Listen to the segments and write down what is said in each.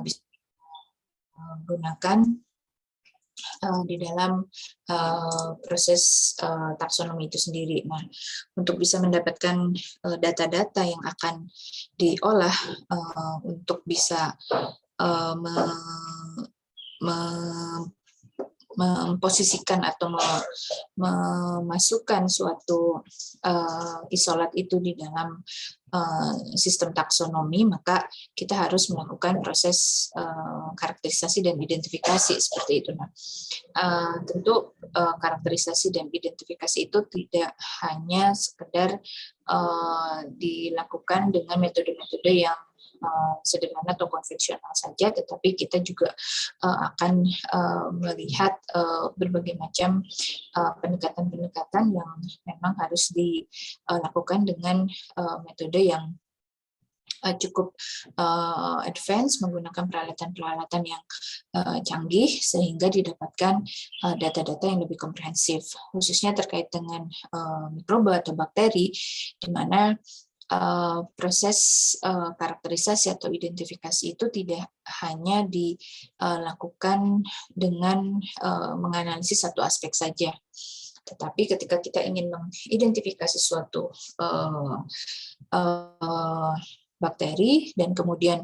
bisa menggunakan di dalam proses taksonomi itu sendiri. Nah, untuk bisa mendapatkan data-data yang akan diolah untuk bisa memposisikan atau memasukkan suatu isolat itu di dalam sistem taksonomi, maka kita harus melakukan proses karakterisasi dan identifikasi seperti itu. Nah, tentu karakterisasi dan identifikasi itu tidak hanya sekedar dilakukan dengan metode-metode yang sederhana atau konvensional saja, tetapi kita juga akan melihat berbagai macam pendekatan-pendekatan yang memang harus dilakukan dengan metode yang cukup advance, menggunakan peralatan-peralatan yang canggih sehingga didapatkan data-data yang lebih komprehensif, khususnya terkait dengan mikroba atau bakteri, di mana proses karakterisasi atau identifikasi itu tidak hanya dilakukan dengan menganalisis satu aspek saja, tetapi ketika kita ingin mengidentifikasi suatu bakteri dan kemudian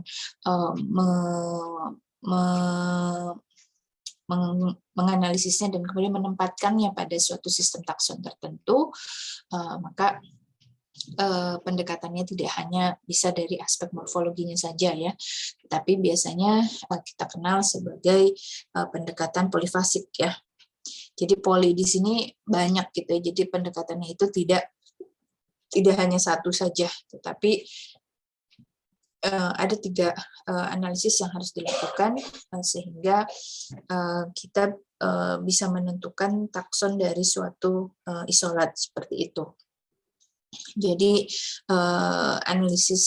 menganalisisnya dan kemudian menempatkannya pada suatu sistem takson tertentu, maka pendekatannya tidak hanya bisa dari aspek morfologinya saja ya, tapi biasanya kita kenal sebagai pendekatan polifasik ya. Jadi poli di sini banyak gitu ya. Jadi pendekatannya itu tidak hanya satu saja, tetapi ada 3 analisis yang harus dilakukan sehingga kita bisa menentukan takson dari suatu isolat seperti itu. Jadi analisis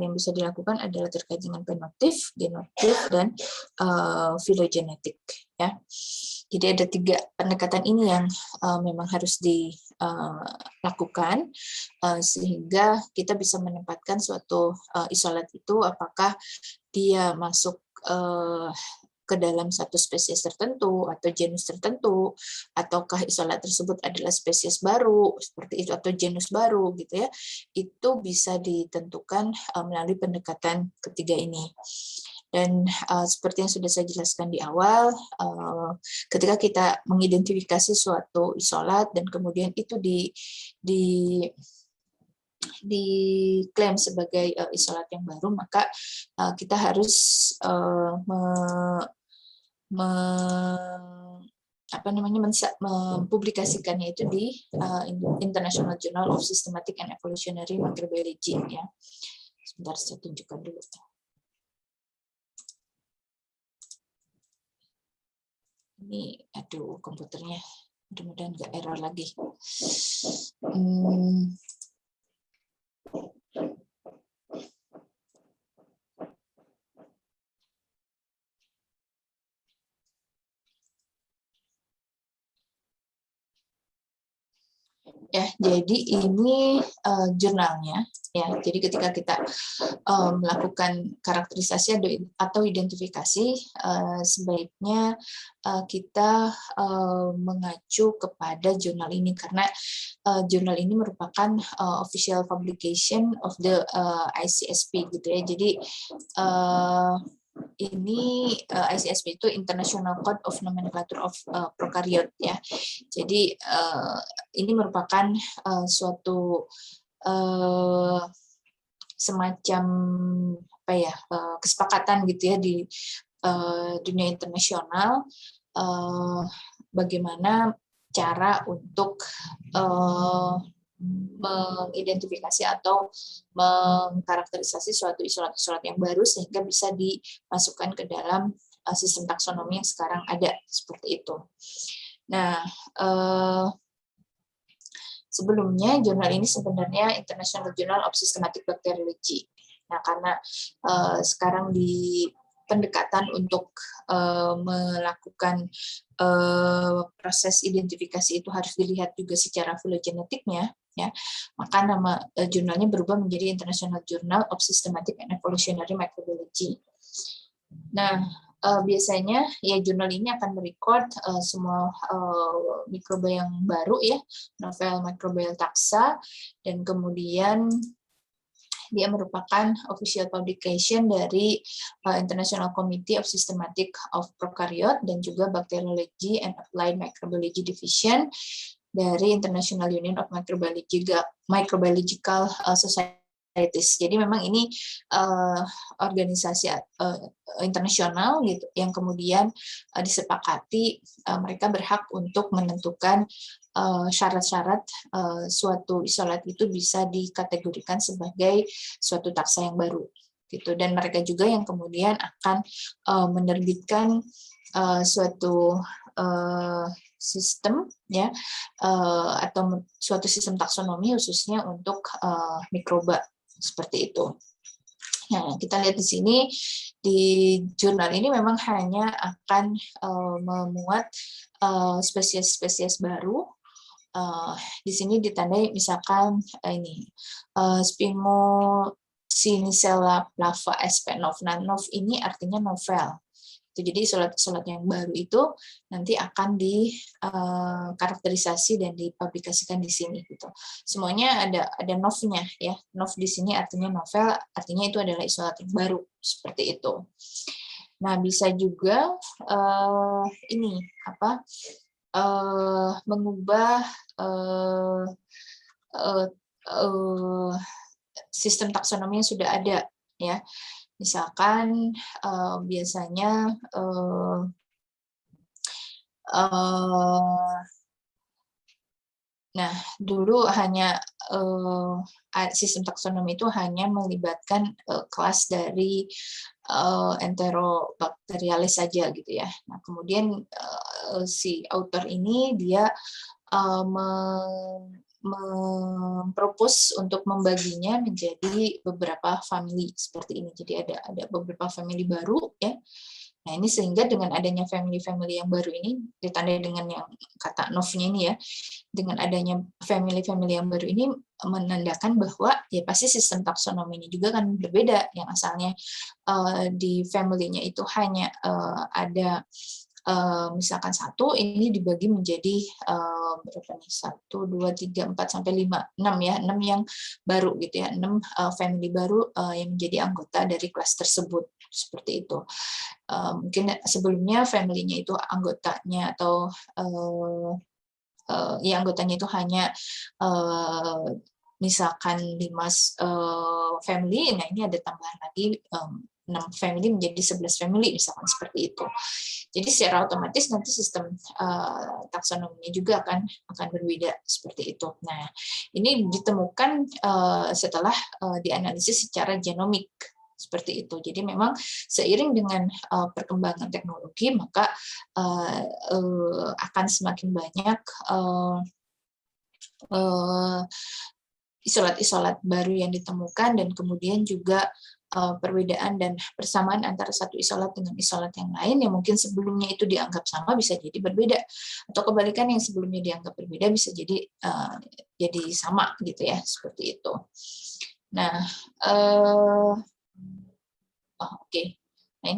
yang bisa dilakukan adalah terkait dengan fenotip, genotip, dan filogenetik. Ya. Jadi ada 3 pendekatan ini yang memang harus dilakukan sehingga kita bisa menempatkan suatu isolat itu apakah dia masuk ke dalam satu spesies tertentu atau genus tertentu, ataukah isolat tersebut adalah spesies baru seperti itu atau genus baru gitu ya, itu bisa ditentukan melalui pendekatan ketiga ini. Dan seperti yang sudah saya jelaskan di awal, ketika kita mengidentifikasi suatu isolat dan kemudian itu diklaim sebagai isolat yang baru, maka kita harus mempublikasikannya itu di International Journal of Systematic and Evolutionary Microbiology ya. Sebentar saya tunjukkan dulu. Ini aduh komputernya mudah-mudahan nggak error lagi. Ya, jadi ini jurnalnya ya. Jadi ketika kita melakukan karakterisasi atau identifikasi, sebaiknya kita mengacu kepada jurnal ini karena jurnal ini merupakan official publication of the ICSP gitu ya. Jadi ini ICSP itu International Code of Nomenclature of Prokaryote ya. Jadi ini merupakan suatu semacam kesepakatan gitu ya di dunia internasional bagaimana cara untuk mengidentifikasi atau mengkarakterisasi suatu isolat-isolat yang baru sehingga bisa dimasukkan ke dalam sistem taksonomi yang sekarang ada seperti itu. Nah, sebelumnya jurnal ini sebenarnya International Journal of Systematic Bacteriology. Nah, karena sekarang di pendekatan untuk melakukan proses identifikasi itu harus dilihat juga secara filogenetiknya, ya, maka nama jurnalnya berubah menjadi International Journal of Systematic and Evolutionary Microbiology. Nah, biasanya ya jurnal ini akan merecord semua mikroba yang baru ya, novel microbial taxa, dan kemudian dia merupakan official publication dari International Committee of Systematic of Prokaryote dan juga Bacteriology and Applied Microbiology Division dari International Union of Microbiological Societies. Jadi memang ini organisasi internasional gitu yang kemudian disepakati mereka berhak untuk menentukan syarat-syarat suatu isolat itu bisa dikategorikan sebagai suatu taksa yang baru gitu, dan mereka juga yang kemudian akan menerbitkan suatu sistem ya atau suatu sistem taksonomi khususnya untuk mikroba seperti itu. Nah, kita lihat di sini di jurnal ini memang hanya akan memuat spesies-spesies baru. Di sini ditandai misalkan ini Spinosynicella flava sp. Nov. Nah, nov ini artinya novel. Jadi isolat-isolat yang baru itu nanti akan dikarakterisasi dan dipublikasikan di sini gitu. Semuanya ada nov-nya ya. Nov di sini artinya novel, artinya itu adalah isolat yang baru seperti itu. Nah, bisa juga ini apa? Mengubah sistem taksonomi yang sudah ada ya. Misalkan biasanya nah dulu hanya sistem taksonomi itu hanya melibatkan kelas dari Enterobacterialis saja gitu ya. Nah kemudian si author ini dia mempropos untuk membaginya menjadi beberapa family seperti ini. Jadi ada beberapa family baru ya. Nah, ini sehingga dengan adanya family-family yang baru ini ditandai dengan yang kata nov-nya ini ya. Dengan adanya family-family yang baru ini menandakan bahwa ya pasti sistem taksonominya juga kan berbeda, yang asalnya di family-nya itu hanya ada misalkan satu, ini dibagi menjadi berapa nih, 1, 2, 3, 4 sampai 5, 6 ya, 6 yang baru gitu ya, 6 family baru yang menjadi anggota dari kelas tersebut seperti itu. Mungkin sebelumnya family-nya itu anggotanya atau ya anggotanya itu hanya misalkan 5 family, nah ini ada tambahan lagi 6 family menjadi 11 family misalkan seperti itu. Jadi secara otomatis nanti sistem taksonominya juga akan berbeda seperti itu. Nah, ini ditemukan setelah dianalisis secara genomik seperti itu. Jadi memang seiring dengan perkembangan teknologi maka akan semakin banyak isolat-isolat baru yang ditemukan, dan kemudian juga perbedaan dan persamaan antara satu isolat dengan isolat yang lain yang mungkin sebelumnya itu dianggap sama bisa jadi berbeda, atau kebalikan yang sebelumnya dianggap berbeda bisa jadi sama gitu ya, seperti itu. Nah, oke. Nah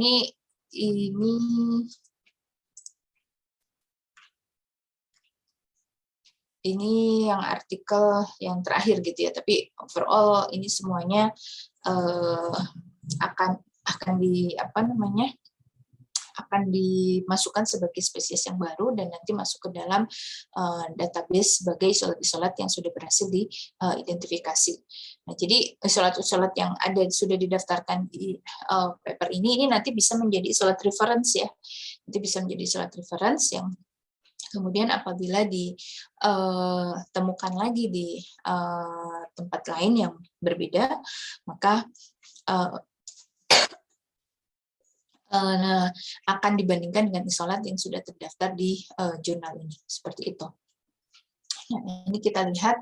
ini yang artikel yang terakhir gitu ya, tapi overall ini semuanya akan dimasukkan sebagai spesies yang baru dan nanti masuk ke dalam database sebagai isolat-isolat yang sudah berhasil diidentifikasi. Nah, jadi isolat-isolat yang sudah didaftarkan di paper ini nanti bisa menjadi isolat reference ya. Nanti bisa menjadi isolat reference yang kemudian apabila ditemukan lagi di tempat lain yang berbeda, maka akan dibandingkan dengan isolat yang sudah terdaftar di jurnal ini, seperti itu. Nah, ini kita lihat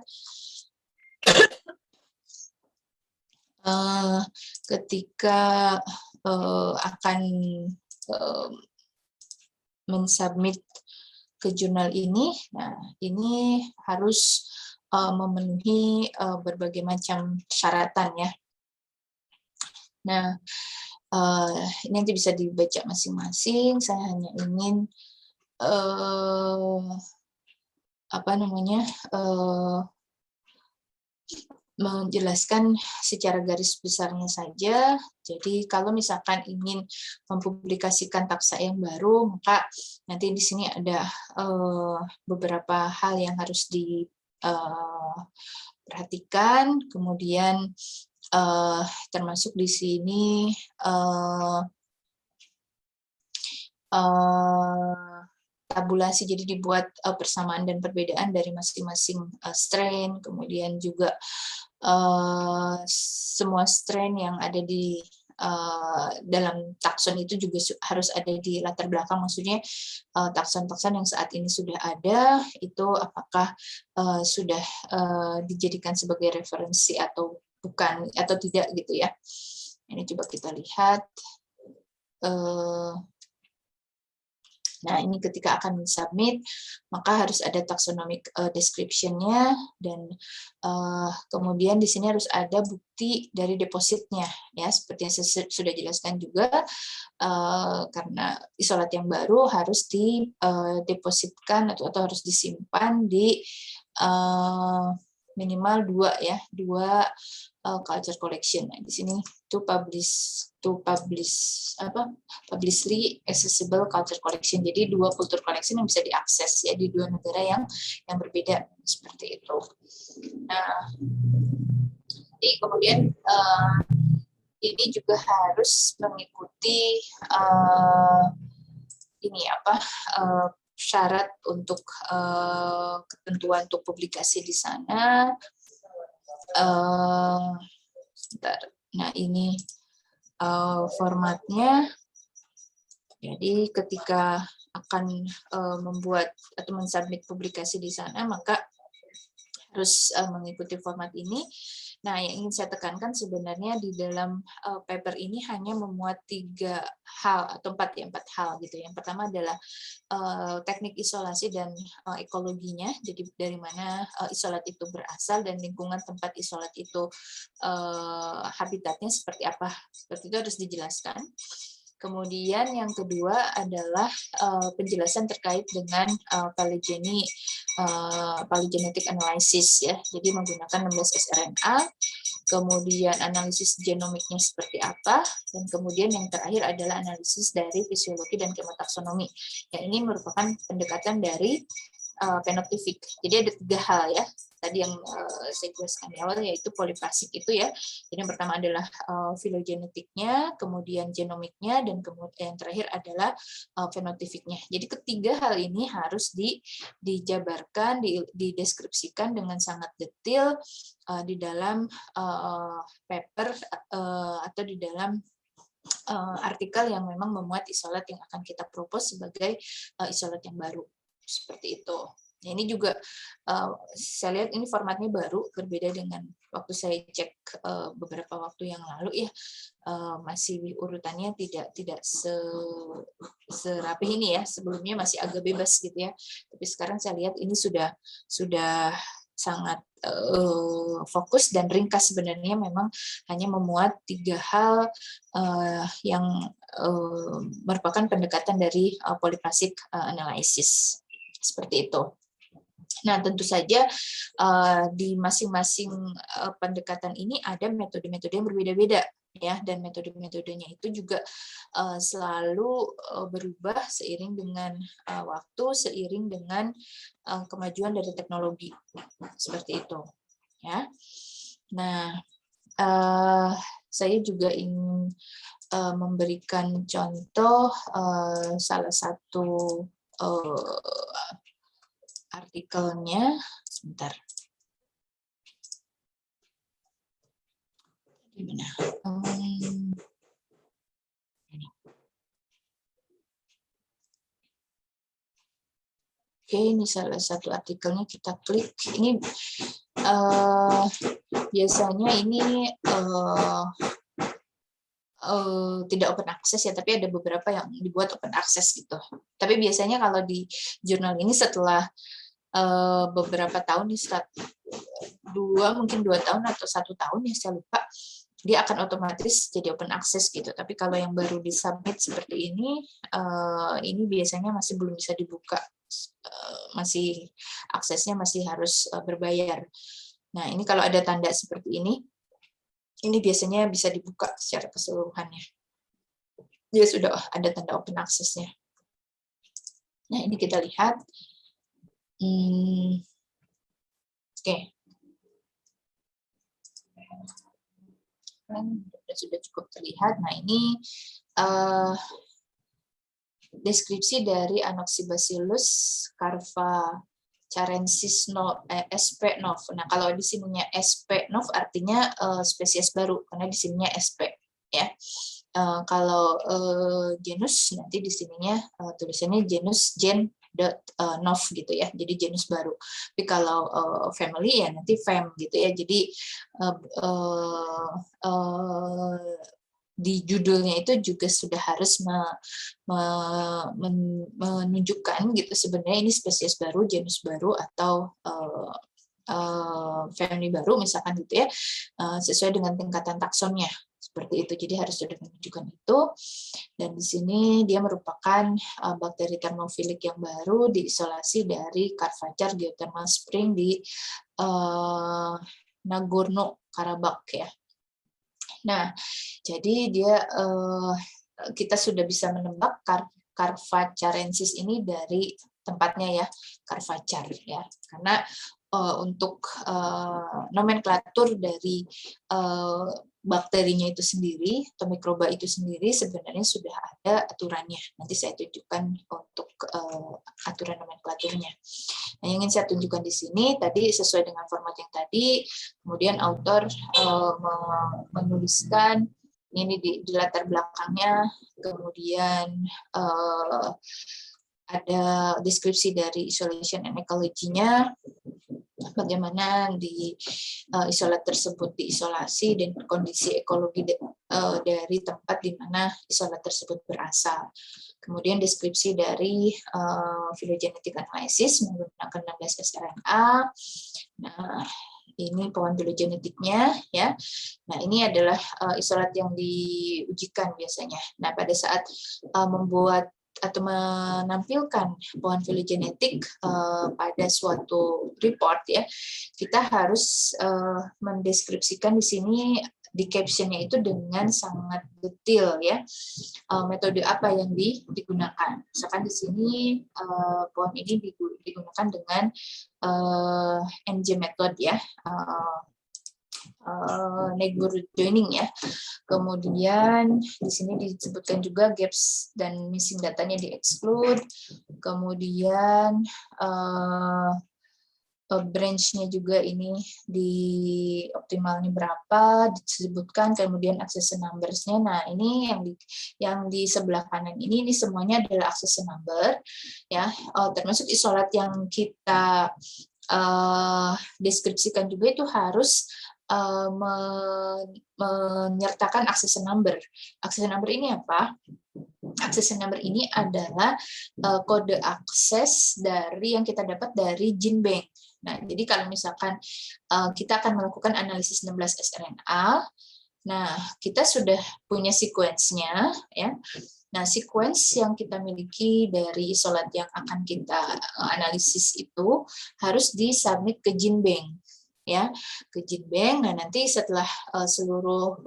ketika akan mensubmit ke jurnal ini, nah ini harus memenuhi berbagai macam syaratan ya. Nah, Ini nanti bisa dibaca masing-masing. Saya hanya ingin menjelaskan secara garis besarnya saja. Jadi kalau misalkan ingin mempublikasikan taksa yang baru, maka nanti di sini ada beberapa hal yang harus diperhatikan. Kemudian termasuk di sini tabulasi, jadi dibuat persamaan dan perbedaan dari masing-masing strain, kemudian juga semua strain yang ada di dalam takson itu juga harus ada di latar belakang, maksudnya takson-takson yang saat ini sudah ada itu apakah sudah dijadikan sebagai referensi atau bukan atau tidak gitu ya. Ini coba kita lihat. Nah, ini ketika akan submit, maka harus ada taxonomic description-nya, dan kemudian di sini harus ada bukti dari depositnya, ya, seperti yang saya sudah jelaskan juga, karena isolat yang baru harus didepositkan atau harus disimpan di minimal dua culture collection. Nah, di sini publicly accessible culture collection. Jadi 2 culture collection yang bisa diakses ya di 2 negara yang berbeda seperti itu. Nah, jadi kemudian ini juga harus mengikuti syarat untuk ketentuan untuk publikasi di sana. Nah, ini formatnya. Jadi ketika akan membuat atau mensubmit publikasi di sana, maka harus mengikuti format ini. Nah, yang ingin saya tekankan sebenarnya di dalam paper ini hanya memuat 3 hal atau 4 hal gitu. Yang pertama adalah teknik isolasi dan ekologinya, jadi dari mana isolat itu berasal dan lingkungan tempat isolat itu habitatnya seperti apa, seperti itu harus dijelaskan. Kemudian yang kedua adalah penjelasan terkait dengan phylogenetic analysis ya, jadi menggunakan 16 sRNA, kemudian analisis genomiknya seperti apa, dan kemudian yang terakhir adalah analisis dari fisiologi dan kemotaksonomi. Yang ini merupakan pendekatan dari fenotipik. Jadi ada 3 hal ya. Tadi yang saya jelaskan di awal yaitu polifasik itu ya. Jadi yang pertama adalah filogenetiknya, kemudian genomiknya, dan kemudian yang terakhir adalah fenotifiknya. Jadi ketiga hal ini harus dijabarkan, dideskripsikan dengan sangat detail di dalam paper atau di dalam artikel yang memang memuat isolat yang akan kita propose sebagai isolat yang baru. Seperti itu. Nah, ini juga saya lihat ini formatnya baru, berbeda dengan waktu saya cek beberapa waktu yang lalu ya, masih urutannya tidak serapi ini ya, sebelumnya masih agak bebas gitu ya, tapi sekarang saya lihat ini sudah sangat fokus dan ringkas, sebenarnya memang hanya memuat 3 hal yang merupakan pendekatan dari polyphasic analysis. Seperti itu. Nah, tentu saja di masing-masing pendekatan ini ada metode-metode yang berbeda-beda ya, dan metode-metodenya itu juga selalu berubah seiring dengan waktu, seiring dengan kemajuan dari teknologi. Seperti itu ya. Nah, saya juga ingin memberikan contoh salah satu artikelnya, sebentar. Gimana? Oke, ini salah satu artikelnya, kita klik. Ini biasanya ini tidak open access ya, tapi ada beberapa yang dibuat open access gitu. Tapi biasanya kalau di jurnal ini setelah beberapa tahun, mungkin 2 tahun atau 1 tahun ya, saya lupa. dia akan otomatis jadi open access gitu. Tapi kalau yang baru disubmit seperti ini biasanya masih belum bisa dibuka, masih aksesnya masih harus berbayar. Nah, ini kalau ada tanda seperti ini biasanya bisa dibuka secara keseluruhannya. Dia sudah ada tanda open access-nya. Nah, ini kita lihat. Oke. Sudah cukup terlihat. Nah, ini deskripsi dari Anoxibacillus carvacharensis SP nov. Nah, kalau di sininya SP nov artinya spesies baru, karena di sininya SP ya. Kalau genus nanti di sininya tulisannya genus nov gitu ya, jadi genus baru. Tapi kalau family ya nanti fam gitu ya. Jadi di judulnya itu juga sudah harus menunjukkan gitu sebenarnya ini spesies baru, genus baru, atau family baru misalkan gitu ya, sesuai dengan tingkatan taksonnya seperti itu. Jadi harus sudah menunjukkan itu. Dan di sini dia merupakan bakteri thermofilik yang baru diisolasi dari Carvachar geothermal spring di Nagorno-Karabakh ya. Nah, jadi dia kita sudah bisa menebak Carvacharensis ini dari tempatnya ya, Carvachar ya. Karena untuk nomenklatur dari bakterinya itu sendiri atau mikroba itu sendiri sebenarnya sudah ada aturannya. Nanti saya tunjukkan untuk aturan nomenklaturnya. Nah, yang ingin saya tunjukkan di sini tadi sesuai dengan format yang tadi, kemudian author menuliskan ini di latar belakangnya, kemudian ada deskripsi dari isolation and ecology-nya, bagaimana di isolat tersebut diisolasi dan kondisi ekologi dari tempat di mana isolat tersebut berasal. Kemudian deskripsi dari phylogenetic analysis menggunakan 16 sRNA. Nah, ini pohon filogenetiknya ya. Nah, ini adalah isolat yang diujikan biasanya. Nah, pada saat membuat atau menampilkan pohon filogenetik pada suatu report ya, kita harus mendeskripsikan di sini di captionnya itu dengan sangat detail ya, metode apa yang digunakan. Misalkan di sini pohon ini digunakan dengan NG method ya, neighborhood joining ya. Kemudian di sini disebutkan juga gaps dan missing datanya di exclude. Kemudian branch-nya juga ini di optimalnya berapa disebutkan, kemudian access numbers-nya. Nah, ini yang di sebelah kanan ini semuanya adalah access number ya, termasuk isolat yang kita deskripsikan juga itu harus menyertakan access number. Access number ini apa? Access number ini adalah kode akses dari yang kita dapat dari GenBank. Nah, jadi kalau misalkan kita akan melakukan analisis 16 sRNA, nah kita sudah punya sequence-nya ya. Nah, sequence yang kita miliki dari isolat yang akan kita analisis itu harus disubmit ke GenBank ya, ke GenBank. Nah, nanti setelah seluruh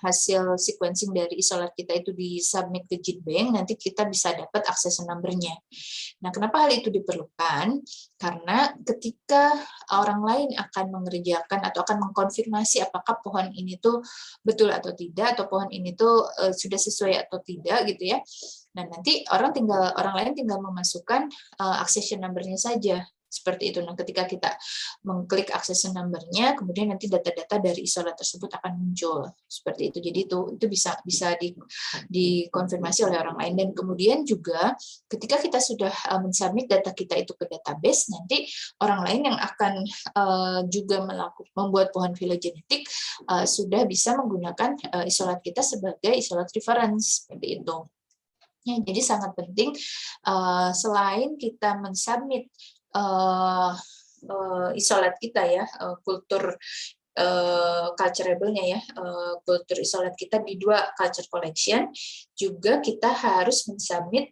hasil sequencing dari isolat kita itu disubmit ke GenBank, nanti kita bisa dapat access number-nya. Nah, kenapa hal itu diperlukan? Karena ketika orang lain akan mengerjakan atau akan mengkonfirmasi apakah pohon ini tuh betul atau tidak, atau pohon ini tuh sudah sesuai atau tidak gitu ya. Nah, nanti orang lain tinggal memasukkan accession number-nya saja. Seperti itu. Nah, ketika kita mengklik accession number-nya, kemudian nanti data-data dari isolat tersebut akan muncul. Seperti itu. Jadi itu bisa dikonfirmasi oleh orang lain. Dan kemudian juga ketika kita sudah mensubmit data kita itu ke database, nanti orang lain yang akan juga membuat pohon filogenetik sudah bisa menggunakan isolat kita sebagai isolat reference. Seperti itu. Ya, jadi sangat penting selain kita mensubmit isolat kita ya, kultur culturable-nya ya, kultur isolat kita di 2 culture collection, juga kita harus mensubmit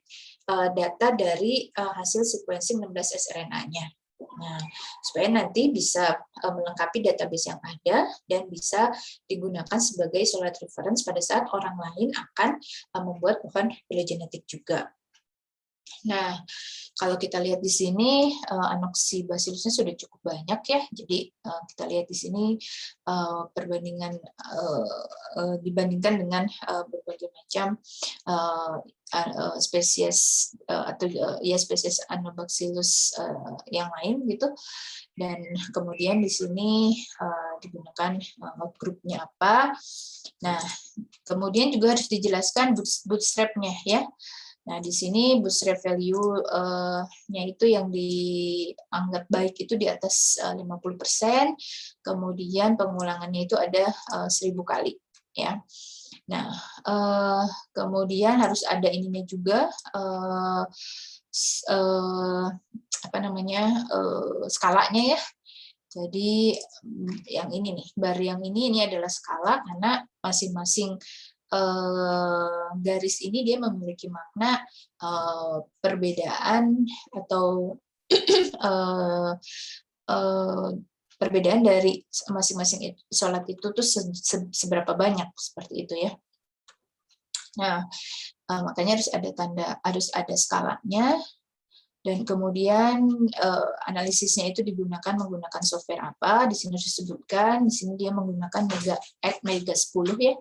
data dari hasil sequencing 16 sRNA-nya. Nah, supaya nanti bisa melengkapi database yang ada dan bisa digunakan sebagai isolate reference pada saat orang lain akan membuat pohon filogenetik juga. Nah, kalau kita lihat di sini Anoxibacillusnya sudah cukup banyak ya. Jadi kita lihat di sini perbandingan dibandingkan dengan berbagai macam spesies atau ya spesies Anobacillus yang lain gitu. Dan kemudian di sini digunakan outgroup-nya apa. Nah, kemudian juga harus dijelaskan bootstrap-nya ya. Nah, di sini bootstrap value-nya itu yang dianggap baik itu di atas 50%, kemudian pengulangannya itu ada 1000 kali. Ya. Nah, kemudian harus ada ininya juga, skalanya ya. Jadi yang ini nih, bar yang ini adalah skala karena masing-masing garis ini dia memiliki makna perbedaan atau perbedaan dari masing-masing isolat itu tuh seberapa banyak seperti itu ya. Nah, makanya harus ada skalanya. Dan kemudian analisisnya itu menggunakan software apa? Di sini disebutkan, di sini dia menggunakan Mega 10 ya.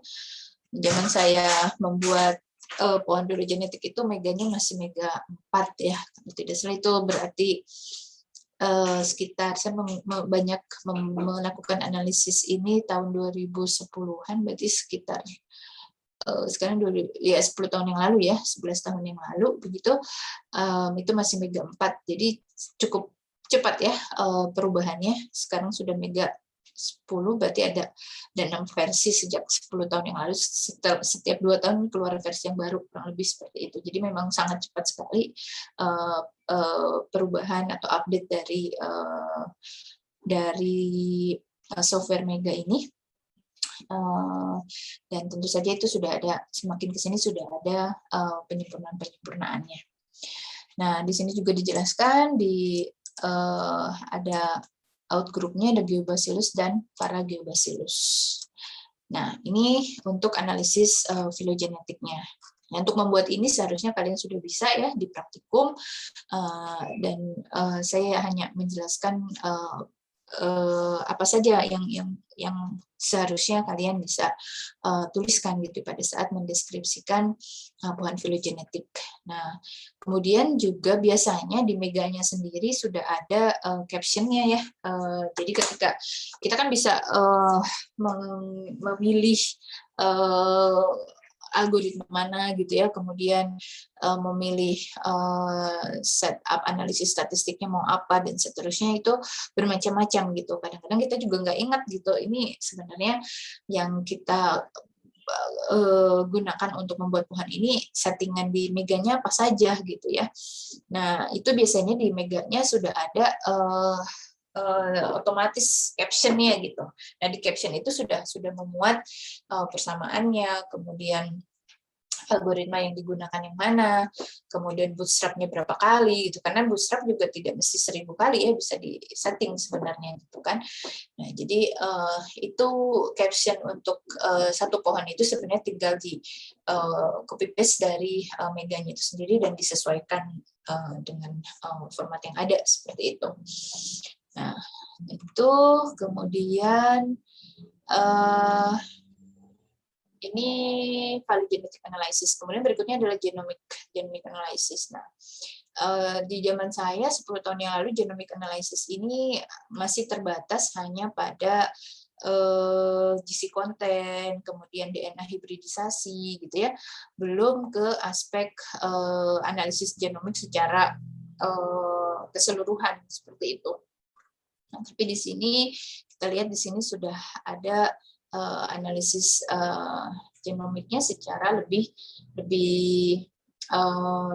Zaman saya membuat pohon filogenetik itu meganya masih Mega 4 ya. Kalau tidak salah itu berarti sekitar saya banyak melakukan analisis ini tahun 2010-an, berarti sekitar sekarang 10 tahun yang lalu ya, 11 tahun yang lalu begitu, itu masih Mega 4. Jadi cukup cepat ya perubahannya. Sekarang sudah Mega 10, berarti ada 6 versi sejak 10 tahun yang lalu. Setiap 2 tahun keluar versi yang baru, kurang lebih seperti itu. Jadi memang sangat cepat sekali perubahan atau update dari software Mega ini. Dan tentu saja itu sudah ada, semakin ke sini sudah ada penyempurnaannya. Nah, di sini juga dijelaskan ada outgroup-nya, ada Geobacillus dan Parageobacillus. Nah, ini untuk analisis filogenetiknya. Nah, untuk membuat ini seharusnya kalian sudah bisa ya di praktikum, dan saya hanya menjelaskan apa saja yang seharusnya kalian bisa tuliskan gitu pada saat mendeskripsikan pohon filogenetik. Nah, kemudian juga biasanya di meganya sendiri sudah ada captionnya ya. Jadi ketika kita kan bisa memilih algoritma mana gitu ya, kemudian memilih setup analisis statistiknya mau apa dan seterusnya, itu bermacam-macam gitu. Kadang-kadang kita juga nggak ingat gitu ini sebenarnya yang kita gunakan untuk membuat pohon ini settingan di meganya apa saja gitu ya. Nah, itu biasanya di meganya sudah ada otomatis captionnya gitu. Nah, di caption itu sudah memuat persamaannya, kemudian algoritma yang digunakan yang mana, kemudian bootstrap-nya berapa kali gitu. Karena bootstrap juga tidak mesti 1000 kali ya, bisa di setting sebenarnya gitu kan. Nah, jadi itu caption untuk satu pohon itu sebenarnya tinggal di copy paste dari meganya itu sendiri dan disesuaikan dengan format yang ada seperti itu. Nah, itu kemudian ini phylogenetic analysis. Kemudian berikutnya adalah genomic analysis. Nah, di zaman saya 10 tahun yang lalu genomic analysis ini masih terbatas hanya pada GC content, kemudian DNA hibridisasi gitu ya. Belum ke aspek analisis genomik secara keseluruhan seperti itu. Nah, tapi di sini kita lihat di sini sudah ada analisis genomiknya secara lebih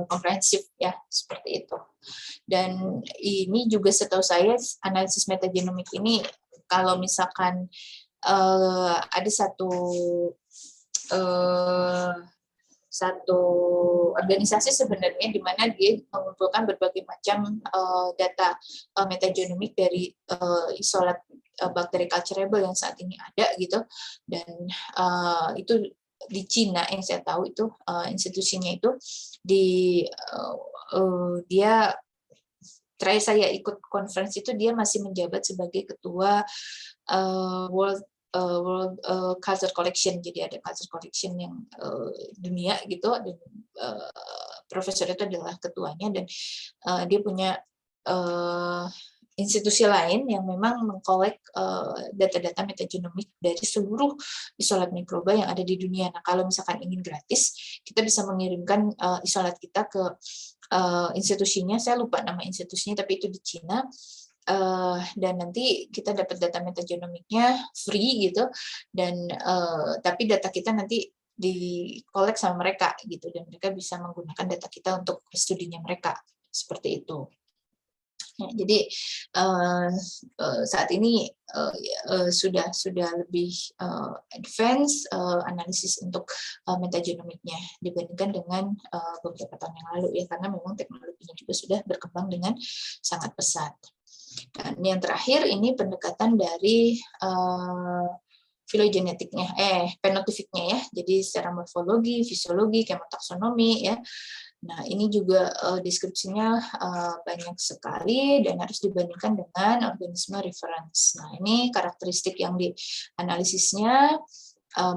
komprehensif ya, seperti itu. Dan ini juga setahu saya analisis metagenomik ini kalau misalkan ada satu organisasi sebenarnya di mana dia mengumpulkan berbagai macam data metagenomik dari isolat bakteri culturable yang saat ini ada gitu, dan itu di Cina yang saya tahu itu institusinya itu dia terakhir saya ikut konferensi itu dia masih menjabat sebagai ketua World Culture Collection, jadi ada culture collection yang dunia gitu, dan profesor itu adalah ketuanya, dan dia punya institusi lain yang memang mengkolek data-data metagenomik dari seluruh isolat mikroba yang ada di dunia. Nah, kalau misalkan ingin gratis, kita bisa mengirimkan isolat kita ke institusinya, saya lupa nama institusinya, tapi itu di Cina. Dan nanti kita dapat data metagenomiknya free gitu, dan tapi data kita nanti dikolek sama mereka gitu, dan mereka bisa menggunakan data kita untuk studinya mereka, seperti itu. Ya, jadi saat ini sudah lebih advance analisis untuk metagenomiknya dibandingkan dengan beberapa tahun yang lalu ya, karena memang teknologinya juga sudah berkembang dengan sangat pesat. Dan yang terakhir ini pendekatan dari filogenetiknya, fenotifiknya ya, jadi secara morfologi, fisiologi, kemotaksonomi ya. Nah, ini juga deskripsinya banyak sekali dan harus dibandingkan dengan organisme reference. Nah, ini karakteristik yang dianalisisnya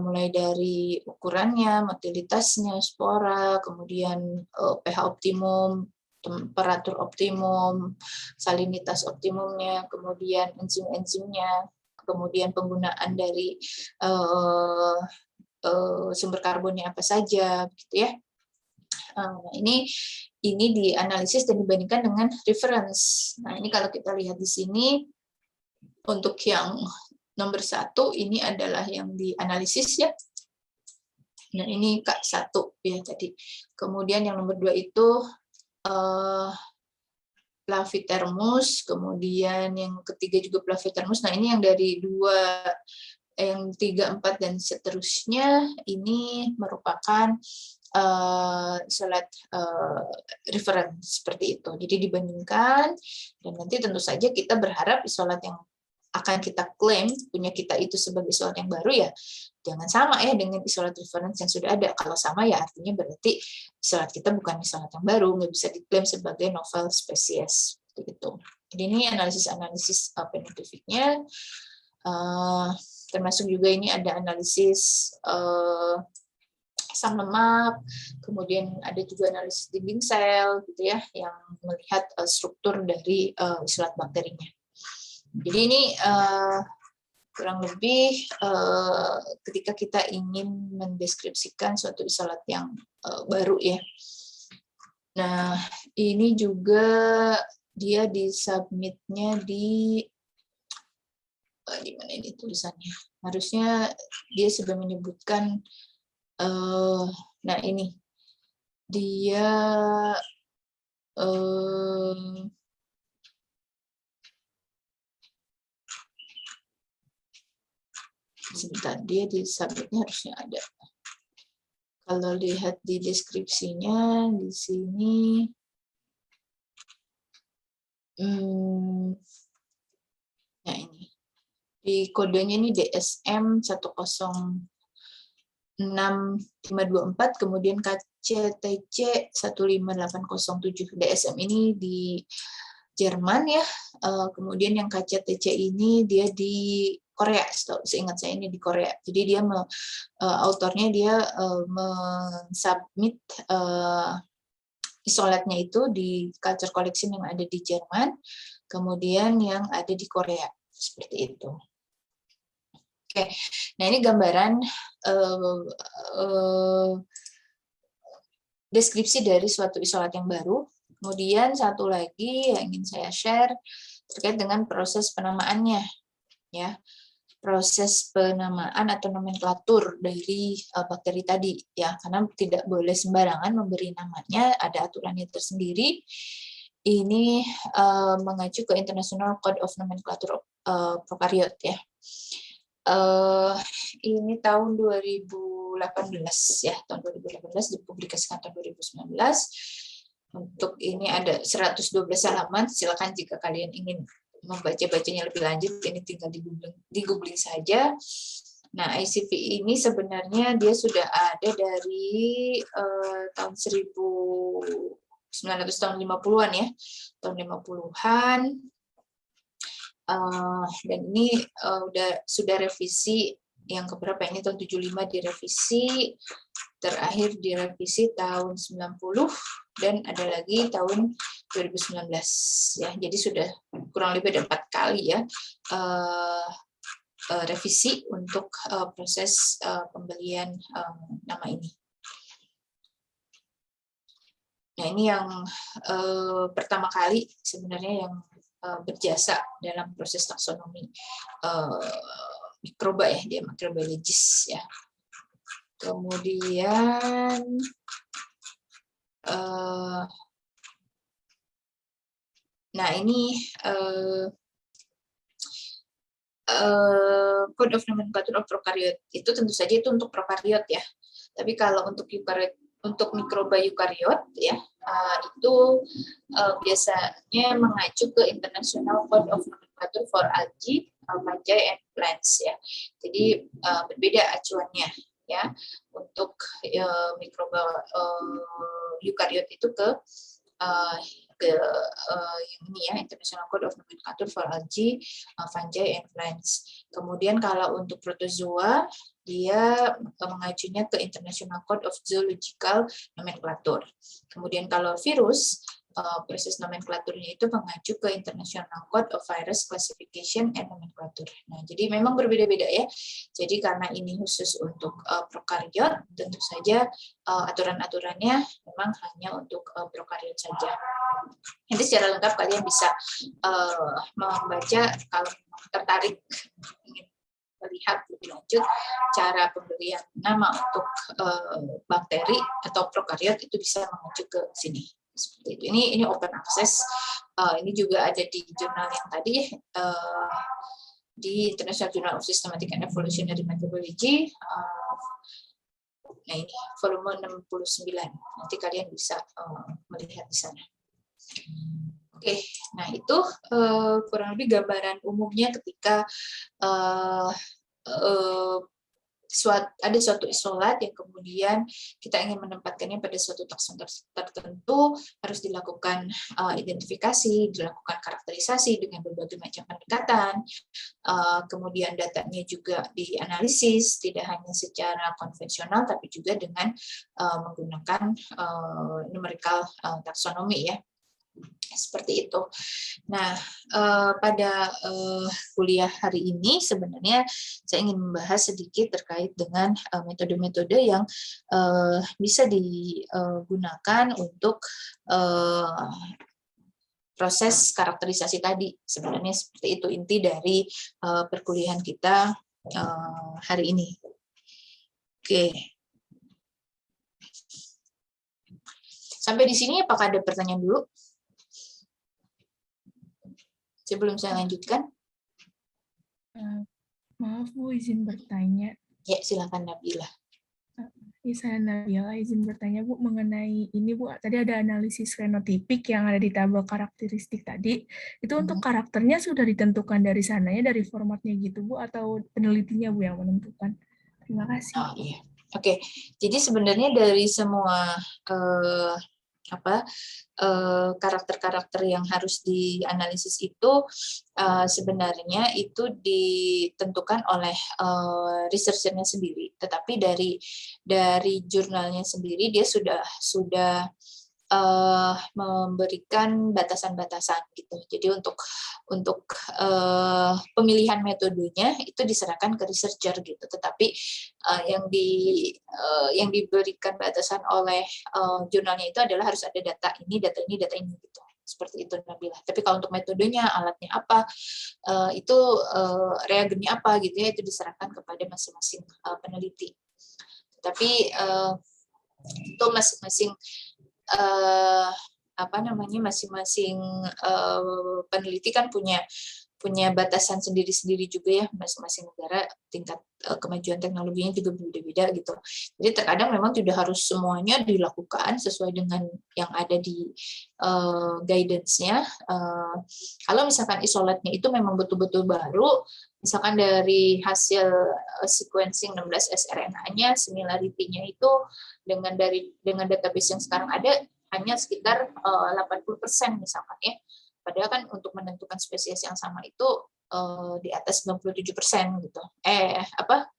mulai dari ukurannya, motilitasnya, spora, kemudian pH optimum, temperatur optimum, salinitas optimumnya, kemudian enzim-enzimnya, kemudian penggunaan dari sumber karbonnya apa saja, gitu ya. Ini dianalisis dan dibandingkan dengan reference. Nah, ini kalau kita lihat di sini, untuk yang nomor 1 ini adalah yang dianalisis ya. Nah, ini K1 ya tadi. Kemudian yang nomor 2 itu Plavitermus, kemudian yang ketiga juga Plavitermus. Nah, ini yang dari 3, 4 dan seterusnya ini merupakan isolat reference seperti itu. Jadi dibandingkan, dan nanti tentu saja kita berharap isolat yang akan kita klaim punya kita itu sebagai isolat yang baru ya jangan sama ya dengan isolat reference yang sudah ada. Kalau sama ya artinya berarti isolat kita bukan isolat yang baru, nggak bisa diklaim sebagai novel spesies gitu. Jadi ini analisis fenotifiknya, termasuk juga ini ada analisis asam lemak, kemudian ada juga analisis dinding sel gitu ya yang melihat struktur dari isolat bakterinya. Jadi ini kurang lebih ketika kita ingin mendeskripsikan suatu isolat yang baru ya. Nah, ini juga dia disubmitnya di mana ini tulisannya? Harusnya dia sudah menyebutkan. Nah, ini dia sebentar, dia di submitnya harusnya ada. Kalau lihat di deskripsinya di sini, nah ini di kodenya ini DSM 106524, kemudian KCTC 15807. DSM ini di Jerman ya, kemudian yang KCTC ini dia di Korea, seingat saya ini di Korea. Jadi dia autornya dia mensubmit isolatnya itu di culture collection yang ada di Jerman, kemudian yang ada di Korea, seperti itu. Oke, nah ini gambaran deskripsi dari suatu isolat yang baru. Kemudian satu lagi yang ingin saya share terkait dengan proses penamaannya, ya. proses penamaan atau nomenklatur dari bakteri tadi ya, karena tidak boleh sembarangan memberi namanya, ada aturannya tersendiri. Ini mengacu ke International Code of Nomenclature Prokaryote ya. Ini tahun 2018 ya, tahun 2018 dipublikasikan tahun 2019. Untuk ini ada 112 halaman, silakan jika kalian ingin membaca-bacanya lebih lanjut, ini tinggal di googling saja. Nah, ICV ini sebenarnya dia sudah ada dari tahun 1950-an ya, tahun 50-an. Dan ini sudah revisi yang keberapa ini, tahun 75 direvisi, terakhir direvisi tahun 90, dan ada lagi tahun 2019 ya. Jadi sudah kurang lebih ada 4 kali ya revisi untuk proses pembelian nama ini. Nah, ini yang pertama kali sebenarnya yang berjasa dalam proses taksonomi mikroba ya, dia microbiologis ya. Kemudian nah ini Code of Nomenclature of Prokaryote itu tentu saja itu untuk prokariot ya. Tapi kalau untuk eukariot, untuk mikroba eukariot ya, itu biasanya mengacu ke International Code of Nomenclature for Algae, Fungi and Plants ya. Jadi berbeda acuannya ya. Untuk mikroba eukariot itu ke yang ini ya, International Code of Nomenclature for Algae, Fungi and Plants. Kemudian kalau untuk protozoa dia mengacunya ke International Code of Zoological Nomenclature. Kemudian kalau virus, proses nomenklaturnya itu mengacu ke International Code of Virus Classification and Nomenclature. Nah, jadi memang berbeda-beda ya. Jadi karena ini khusus untuk prokariot, tentu saja aturan-aturannya memang hanya untuk prokariot saja. Nanti secara lengkap kalian bisa membaca kalau tertarik ingin melihat lebih lanjut cara pemberian nama untuk bakteri atau prokariot, itu bisa mengacu ke sini. Seperti itu. Ini open access. Ini juga ada di jurnal yang tadi di International Journal of Systematic and Evolutionary Microbiology. Nah, ini volume 69. Nanti kalian bisa melihat di sana. Oke, nah itu kurang lebih gambaran umumnya ketika ada suatu isolat yang kemudian kita ingin menempatkannya pada suatu takson tertentu, harus dilakukan identifikasi, dilakukan karakterisasi dengan berbagai macam pendekatan, kemudian datanya juga dianalisis, tidak hanya secara konvensional, tapi juga dengan menggunakan numerical taksonomi ya. Seperti itu. Nah, pada kuliah hari ini sebenarnya saya ingin membahas sedikit terkait dengan metode-metode yang bisa digunakan untuk proses karakterisasi tadi. Sebenarnya seperti itu inti dari perkuliahan kita hari ini. Oke. Sampai di sini apakah ada pertanyaan dulu? Sebelum saya lanjutkan. Maaf Bu, izin bertanya. Ya, silakan Nabila. Saya Nabila, izin bertanya Bu mengenai ini Bu. Tadi ada analisis fenotipik yang ada di tabel karakteristik tadi. Itu untuk karakternya sudah ditentukan dari sananya, dari formatnya gitu Bu, atau penelitinya Bu yang menentukan? Terima kasih. Oh iya. Oke. Jadi sebenarnya dari semua karakter-karakter yang harus dianalisis itu sebenarnya itu ditentukan oleh researchernya sendiri, tetapi dari jurnalnya sendiri dia sudah memberikan batasan-batasan gitu. Jadi untuk pemilihan metodenya itu diserahkan ke researcher gitu. Tetapi yang diberikan batasan oleh jurnalnya itu adalah harus ada data ini gitu. Seperti itu Nabila. Tapi kalau untuk metodenya, alatnya apa, itu reagennya apa gitu ya, itu diserahkan kepada masing-masing peneliti. Tapi itu masing-masing masing-masing peneliti kan punya batasan sendiri-sendiri juga ya, masing-masing negara tingkat kemajuan teknologinya juga berbeda-beda gitu. Jadi terkadang memang tidak harus semuanya dilakukan sesuai dengan yang ada di guidance-nya. Kalau misalkan isolatnya itu memang betul-betul baru, misalkan dari hasil sequencing 16 sRNA-nya, similarity-nya itu dengan database yang sekarang ada hanya sekitar 80% misalkan ya. Padahal kan untuk menentukan spesies yang sama itu di atas 97% gitu.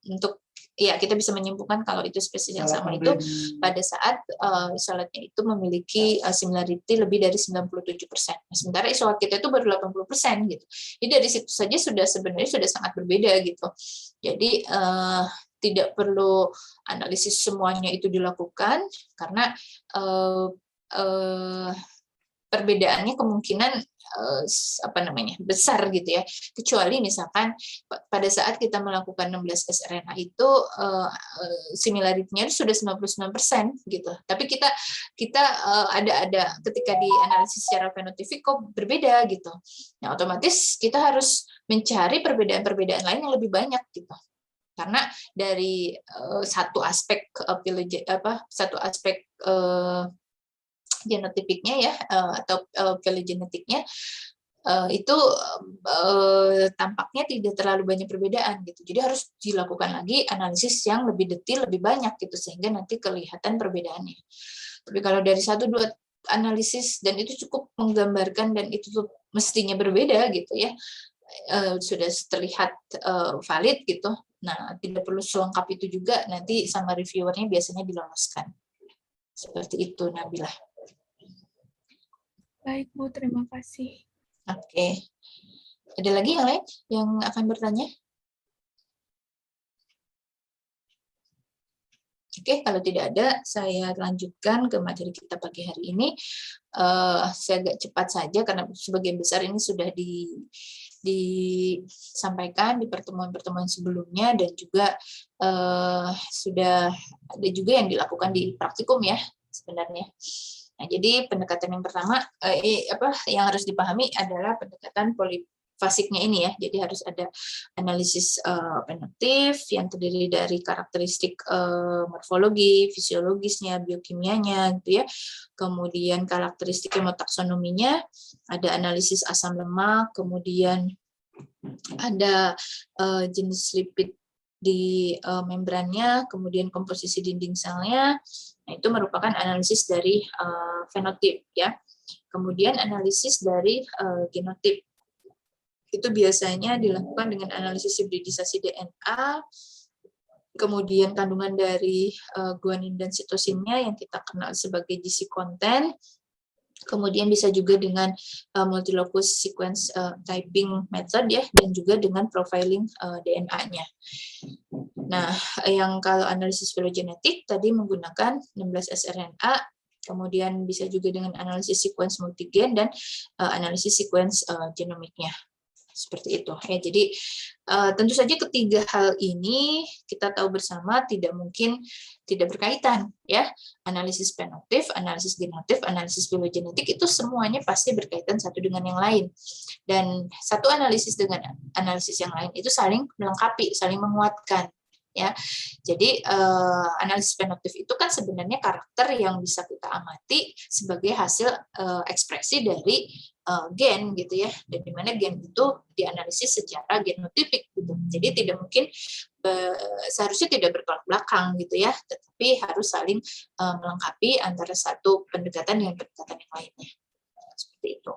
Untuk kita bisa menyimpulkan kalau itu spesies yang sama itu pada saat isolatnya itu memiliki similarity lebih dari 97%. Nah, sementara isolat kita itu baru 80% gitu. Jadi dari situ saja sebenarnya sudah sangat berbeda gitu. Jadi tidak perlu analisis semuanya itu dilakukan karena perbedaannya kemungkinan besar gitu ya, kecuali misalkan pada saat kita melakukan 16 sRNA itu similarity-nya sudah 99% gitu, tapi kita ada ketika dianalisis secara fenotipik kok berbeda gitu. Nah, otomatis kita harus mencari perbedaan-perbedaan lain yang lebih banyak gitu, karena dari satu aspek genotipiknya ya, atau filogenetiknya itu tampaknya tidak terlalu banyak perbedaan gitu. Jadi harus dilakukan lagi analisis yang lebih detail, lebih banyak gitu, sehingga nanti kelihatan perbedaannya. Tapi kalau dari 1-2 analisis dan itu cukup menggambarkan dan itu tuh mestinya berbeda gitu ya, sudah terlihat valid gitu. Nah, tidak perlu selengkap itu juga, nanti sama reviewernya biasanya diloloskan. Seperti itu Nabila. Baik Bu, terima kasih. Oke. Ada lagi yang lain yang akan bertanya? Oke, kalau tidak ada, saya lanjutkan ke materi kita pagi hari ini. Saya agak cepat saja karena sebagian besar ini sudah disampaikan di pertemuan-pertemuan sebelumnya, dan juga sudah ada juga yang dilakukan di praktikum ya sebenarnya. Nah, jadi pendekatan yang pertama yang harus dipahami adalah pendekatan polifasiknya ini ya. Jadi harus ada analisis fenotif yang terdiri dari karakteristik morfologi, fisiologisnya, biokimianya gitu ya. Kemudian karakteristik hemotaksonominya, ada analisis asam lemak, kemudian ada jenis lipid di membrannya, kemudian komposisi dinding selnya. Nah, itu merupakan analisis dari fenotip ya. Kemudian analisis dari genotip. Itu biasanya dilakukan dengan analisis hibridisasi DNA, kemudian kandungan dari guanin dan sitosinnya yang kita kenal sebagai GC content. Kemudian bisa juga dengan multilocus sequence typing method ya, dan juga dengan profiling DNA-nya. Nah, yang kalau analisis filogenetik tadi menggunakan 16 sRNA, kemudian bisa juga dengan analisis sequence multigen dan analisis sequence genomiknya. Seperti itu ya. Jadi tentu saja ketiga hal ini kita tahu bersama tidak mungkin tidak berkaitan ya. Analisis fenotif, analisis genotif, analisis filogenetik itu semuanya pasti berkaitan satu dengan yang lain, dan satu analisis dengan analisis yang lain itu saling melengkapi, saling menguatkan ya. Jadi analisis fenotif itu kan sebenarnya karakter yang bisa kita amati sebagai hasil ekspresi dari gen gitu ya, dan di mana gen itu dianalisis secara genotipik gitu. Jadi tidak mungkin seharusnya tidak bertolak belakang gitu ya, tetapi harus saling melengkapi antara satu pendekatan dengan pendekatan yang lainnya. Seperti itu.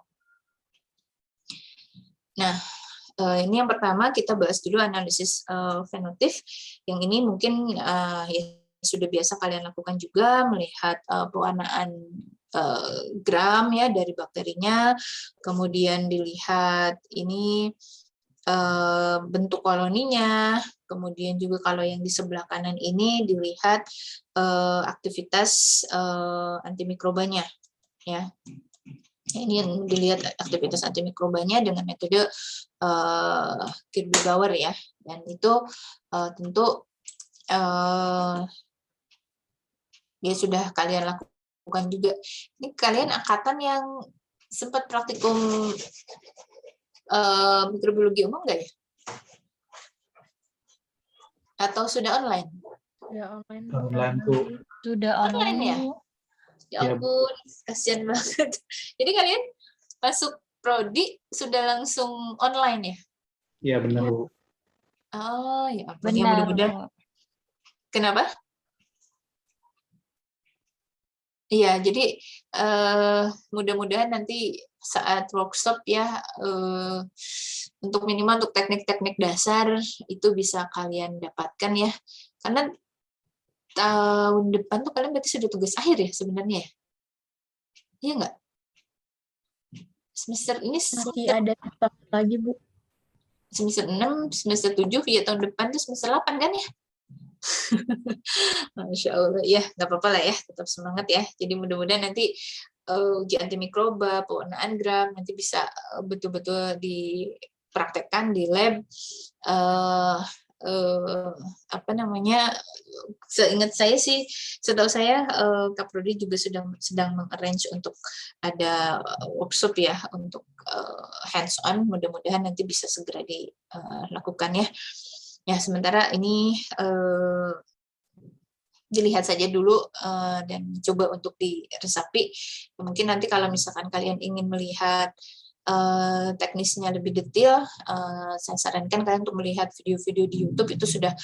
Nah, ini yang pertama kita bahas dulu analisis fenotif. Yang ini mungkin ya sudah biasa kalian lakukan juga, melihat pewarnaan gram ya dari bakterinya, kemudian dilihat ini bentuk koloninya, kemudian juga kalau yang di sebelah kanan ini dilihat aktivitas antimikrobanya ya. Ini yang dilihat aktivitas antimikrobanya dengan metode Kirby-Bauer ya, dan itu tentu ya sudah kalian lakukan juga. Ini kalian angkatan yang sempat praktikum mikrobiologi umum nggak ya? Atau sudah online? Ya online. Online, Bu. Sudah Online ya? Bu. Ya ampun, kasihan banget. Jadi kalian masuk prodi sudah langsung online ya? Iya, benar, Bu. Oh, ya ampun. Ya Benar, mudah-mudahan. Bu. Kenapa? Iya, jadi mudah-mudahan nanti saat workshop ya, untuk minimal untuk teknik-teknik dasar itu bisa kalian dapatkan ya. Karena tahun depan tuh kalian berarti sudah tugas akhir ya sebenarnya ya? Iya nggak? Semester ini Masih ada tahun lagi, Bu. semester 6, semester 7, ya tahun depan tuh semester 8 kan ya? Masya Allah, ya nggak apa-apa lah ya, tetap semangat ya. Jadi mudah-mudahan nanti uji antimikroba, pewarnaan gram, nanti bisa betul-betul dipraktekkan di lab. Apa namanya, seingat saya sih, setahu saya Kaprodi juga sedang mengarrange untuk ada workshop ya untuk hands on. Mudah-mudahan nanti bisa segera dilakukan ya. Ya sementara ini dilihat saja dulu dan coba untuk diresapi. Mungkin nanti kalau misalkan kalian ingin melihat teknisnya lebih detail, saya sarankan kalian untuk melihat video-video di YouTube. Itu sudah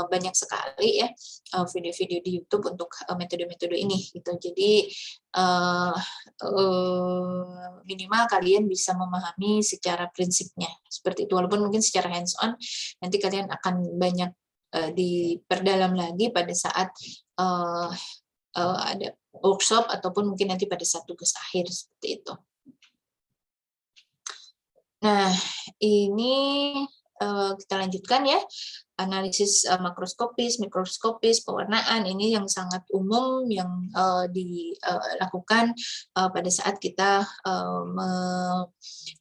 banyak sekali ya video-video di YouTube untuk metode-metode ini gitu. Jadi minimal kalian bisa memahami secara prinsipnya seperti itu, walaupun mungkin secara hands on nanti kalian akan banyak diperdalam lagi pada saat ada workshop ataupun mungkin nanti pada saat tugas akhir seperti itu. Nah, ini kita lanjutkan ya, analisis makroskopis, mikroskopis, pewarnaan. Ini yang sangat umum yang dilakukan pada saat kita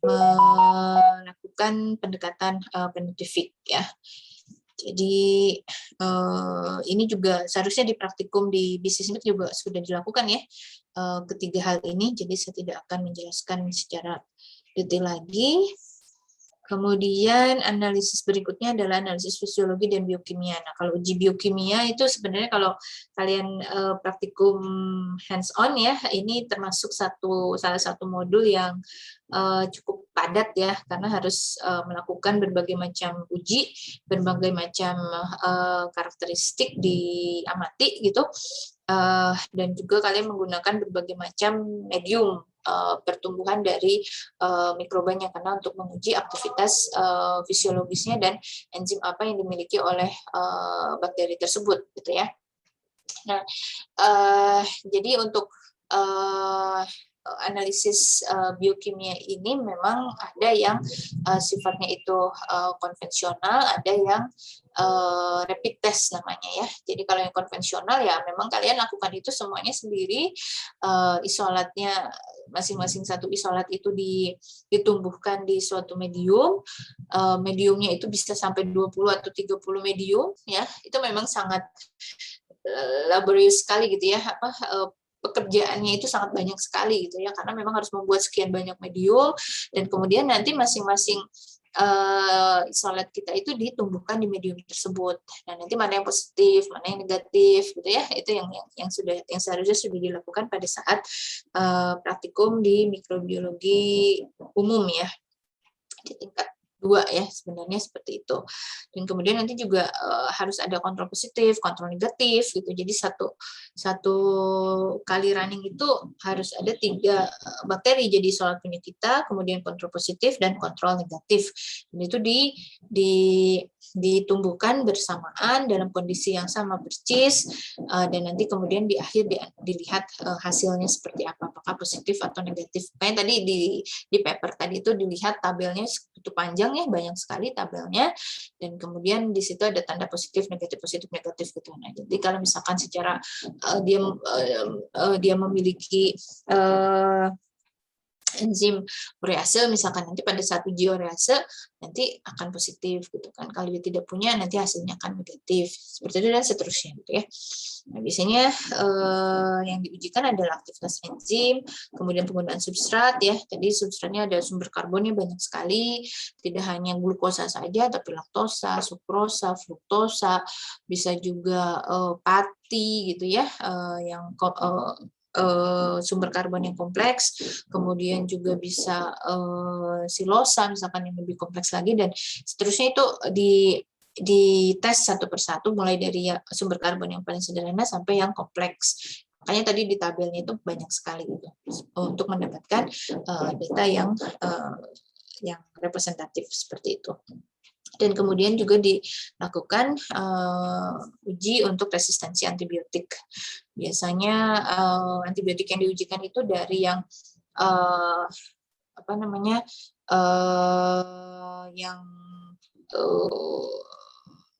melakukan pendekatan penelitian ya. Jadi ini juga seharusnya di praktikum di bisnis juga sudah dilakukan ya, ketiga hal ini. Jadi saya tidak akan menjelaskan secara detail lagi. Kemudian analisis berikutnya adalah analisis fisiologi dan biokimia. Nah, kalau uji biokimia itu sebenarnya kalau kalian praktikum hands on ya, ini termasuk salah satu modul yang cukup padat ya, karena harus melakukan berbagai macam uji, berbagai macam karakteristik diamati gitu, dan juga kalian menggunakan berbagai macam medium pertumbuhan dari mikrobanya, karena untuk menguji aktivitas fisiologisnya dan enzim apa yang dimiliki oleh bakteri tersebut gitu ya. Nah, jadi untuk analisis biokimia ini memang ada yang sifatnya itu konvensional, ada yang rapid test namanya ya. Jadi kalau yang konvensional ya memang kalian lakukan itu semuanya sendiri, isolatnya masing-masing satu isolat itu ditumbuhkan di suatu medium, mediumnya itu bisa sampai 20 atau 30 medium ya. Itu memang sangat laborious sekali gitu ya, pekerjaannya itu sangat banyak sekali gitu ya, karena memang harus membuat sekian banyak medium dan kemudian nanti masing-masing isolat kita itu ditumbuhkan di medium tersebut. Dan nanti mana yang positif, mana yang negatif gitu ya, itu yang seharusnya sudah dilakukan pada saat praktikum di mikrobiologi umum ya, di tingkat 2 ya, sebenarnya seperti itu. Dan kemudian nanti juga harus ada kontrol positif, kontrol negatif gitu. Jadi satu kali running itu harus ada 3 bakteri jadi isolat punya kita, kemudian kontrol positif dan kontrol negatif. Dan itu ditumbuhkan bersamaan dalam kondisi yang sama persis, dan nanti kemudian di akhir dilihat hasilnya seperti apa, apakah positif atau negatif. Kayak tadi di paper tadi itu dilihat tabelnya itu panjang ya, banyak sekali tabelnya, dan kemudian di situ ada tanda positif negatif gitu. Nah, jadi kalau misalkan secara dia memiliki enzim urease, misalkan nanti pada saat uji urease nanti akan positif gitu kan. Kalau dia tidak punya nanti hasilnya akan negatif. Seperti itu dan seterusnya gitu ya. Nah, biasanya yang diujikan adalah aktivitas enzim, kemudian penggunaan substrat ya. Tadi substratnya ada sumber karbonnya banyak sekali, tidak hanya glukosa saja tapi laktosa, sukrosa, fruktosa, bisa juga pati gitu ya, yang sumber karbon yang kompleks, kemudian juga bisa silosa misalkan yang lebih kompleks lagi, dan seterusnya itu di tes satu persatu mulai dari sumber karbon yang paling sederhana sampai yang kompleks. Makanya tadi di tabelnya itu banyak sekali gitu untuk mendapatkan data yang representatif seperti itu. Dan kemudian juga dilakukan uji untuk resistensi antibiotik. Biasanya antibiotik yang diujikan itu dari yang yang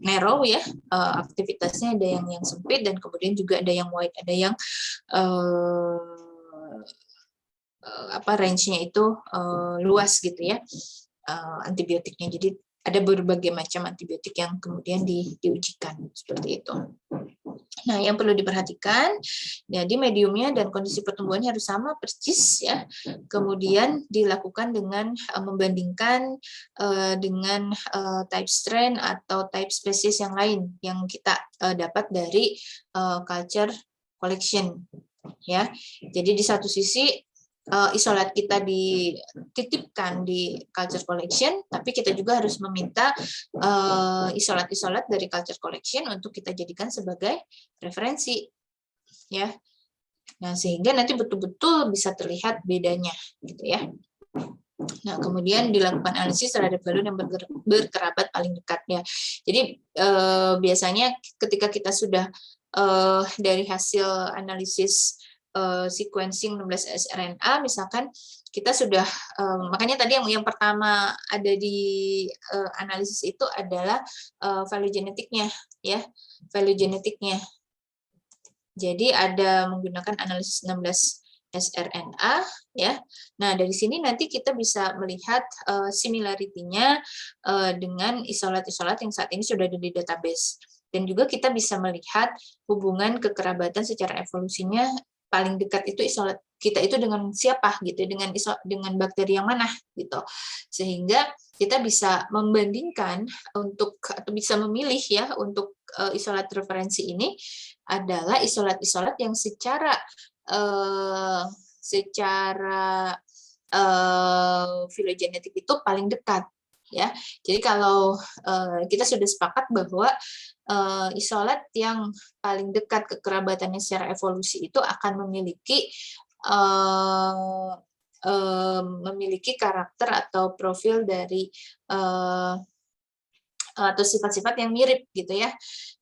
narrow ya, aktivitasnya ada yang sempit dan kemudian juga ada yang wide, ada yang range-nya itu luas gitu ya, antibiotiknya. Jadi ada berbagai macam antibiotik yang kemudian diujikan seperti itu. Nah, yang perlu diperhatikan, jadi mediumnya dan kondisi pertumbuhannya harus sama persis ya. Kemudian dilakukan dengan membandingkan dengan type strain atau type spesies yang lain yang kita dapat dari culture collection ya. Jadi di satu sisi isolat kita dititipkan di culture collection, tapi kita juga harus meminta isolat-isolat dari culture collection untuk kita jadikan sebagai referensi, ya. Nah, sehingga nanti betul-betul bisa terlihat bedanya, gitu ya. Nah, kemudian dilakukan analisis terhadap galon yang berkerabat paling dekat, ya. Jadi biasanya ketika kita sudah dari hasil analisis sequencing 16 sRNA misalkan kita sudah makanya tadi yang pertama ada di analisis itu adalah value genetiknya ya, value genetiknya. Jadi ada menggunakan analisis 16 sRNA ya. Nah, dari sini nanti kita bisa melihat similarity-nya dengan isolat-isolat yang saat ini sudah ada di database. Dan juga kita bisa melihat hubungan kekerabatan secara evolusinya paling dekat itu isolat kita itu dengan siapa gitu, dengan bakteri yang mana gitu. Sehingga kita bisa membandingkan untuk atau bisa memilih ya untuk isolat referensi ini adalah isolat-isolat yang secara filogenetik itu paling dekat ya. Jadi kalau kita sudah sepakat bahwa isolat yang paling dekat kekerabatannya secara evolusi itu akan memiliki karakter atau profil dari atau sifat-sifat yang mirip gitu ya.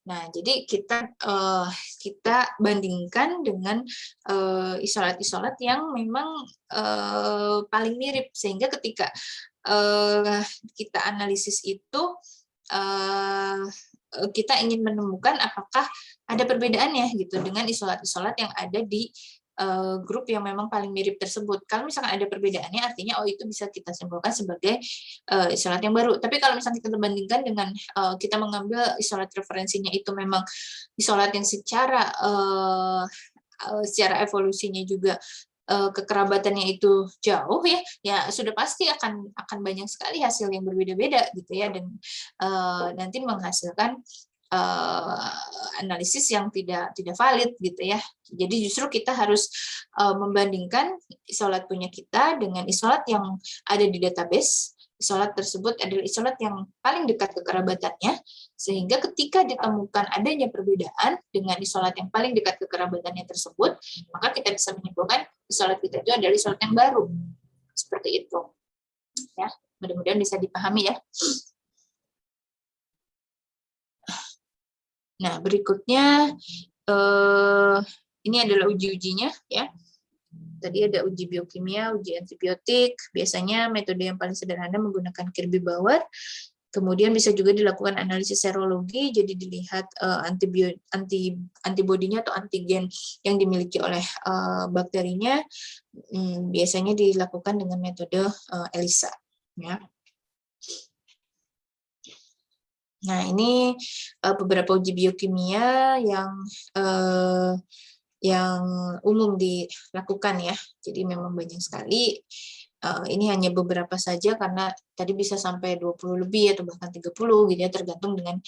Nah, jadi kita bandingkan dengan isolat-isolat yang memang paling mirip, sehingga ketika kita analisis itu kita ingin menemukan apakah ada perbedaannya gitu dengan isolat-isolat yang ada di grup yang memang paling mirip tersebut. Kalau misalkan ada perbedaannya, artinya itu bisa kita simpulkan sebagai isolat yang baru. Tapi kalau misalnya kita bandingkan dengan kita mengambil isolat referensinya itu memang isolat yang secara evolusinya juga kekerabatannya itu jauh ya sudah pasti akan banyak sekali hasil yang berbeda-beda gitu ya, dan nanti menghasilkan analisis yang tidak valid gitu ya. Jadi justru kita harus membandingkan isolat punya kita dengan isolat yang ada di database. Isolat tersebut adalah isolat yang paling dekat kekerabatannya, sehingga ketika ditemukan adanya perbedaan dengan isolat yang paling dekat kekerabatannya tersebut, maka kita bisa menyimpulkan isolat kita itu adalah isolat yang baru. Seperti itu. Ya, mudah-mudahan bisa dipahami ya. Nah, berikutnya ini adalah uji-ujinya ya. Tadi ada uji biokimia, uji antibiotik. Biasanya metode yang paling sederhana menggunakan Kirby-Bauer. Kemudian bisa juga dilakukan analisis serologi, jadi dilihat antibodinya atau antigen yang dimiliki oleh bakterinya. Biasanya dilakukan dengan metode ELISA. Ya. Nah, ini beberapa uji biokimia yang umum dilakukan ya. Jadi memang banyak sekali. Ini hanya beberapa saja karena tadi bisa sampai 20 lebih atau bahkan 30 gitu ya, tergantung dengan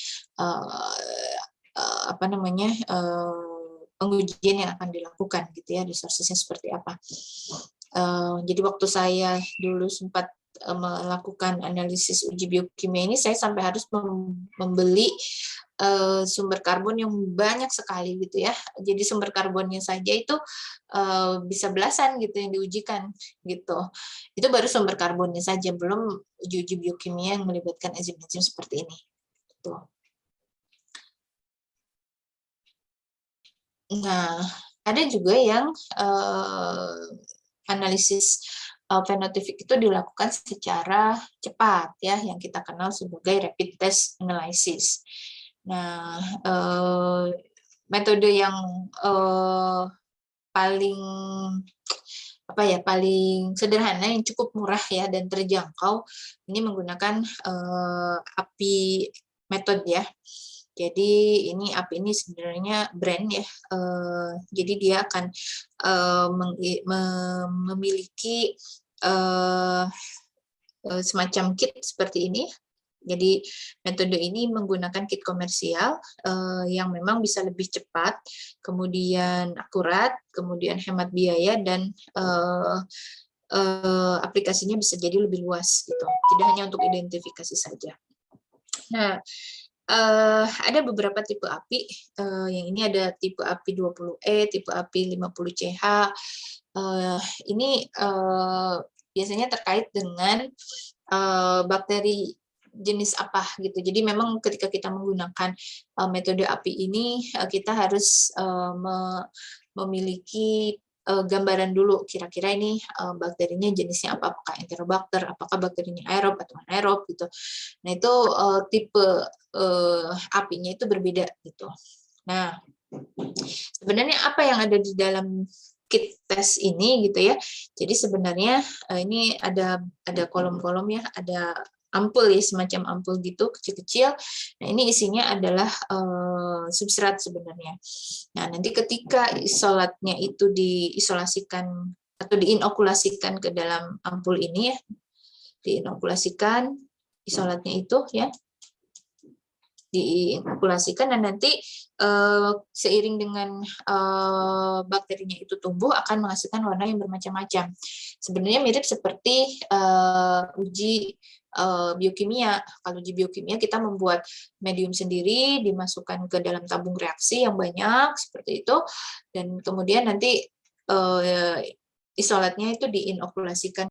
pengujian yang akan dilakukan gitu ya, resourcesnya seperti apa. Jadi waktu saya dulu sempat melakukan analisis uji biokimia ini, saya sampai harus membeli sumber karbon yang banyak sekali gitu ya. Jadi sumber karbonnya saja itu bisa belasan gitu yang diujikan gitu. Itu baru sumber karbonnya saja, belum uji biokimia yang melibatkan enzim-enzim seperti ini. Gitu. Nah, ada juga yang analisis fenotipik itu dilakukan secara cepat ya, yang kita kenal sebagai rapid test analysis. Nah, metode yang paling sederhana, yang cukup murah ya dan terjangkau, ini menggunakan API method ya. Jadi ini API ini sebenarnya brand ya. Jadi dia akan memiliki semacam kit seperti ini. Jadi metode ini menggunakan kit komersial yang memang bisa lebih cepat, kemudian akurat, kemudian hemat biaya, dan aplikasinya bisa jadi lebih luas gitu. Tidak hanya untuk identifikasi saja. Nah, ada beberapa tipe API. Yang ini ada tipe API 20E, tipe API 50CH. Ini biasanya terkait dengan bakteri jenis apa gitu. Jadi memang ketika kita menggunakan metode API ini, kita harus memiliki gambaran dulu kira-kira ini bakterinya jenisnya apa, apakah Enterobacter, apakah bakterinya aerob atau anaerob gitu. Nah, itu tipe API-nya itu berbeda gitu. Nah, sebenarnya apa yang ada di dalam kit tes ini gitu ya. Jadi sebenarnya ini ada kolom-kolom ya, ada ampul ya, semacam ampul gitu kecil-kecil. Nah, ini isinya adalah substrat sebenarnya. Nah, nanti ketika isolatnya itu diisolasikan atau diinokulasikan ke dalam ampul ini ya, diinokulasikan isolatnya itu ya, diinokulasikan, dan nanti seiring dengan bakterinya itu tumbuh akan menghasilkan warna yang bermacam-macam. Sebenarnya mirip seperti uji biokimia. Kalau uji biokimia kita membuat medium sendiri, dimasukkan ke dalam tabung reaksi yang banyak seperti itu, dan kemudian nanti isolatnya itu diinokulasikan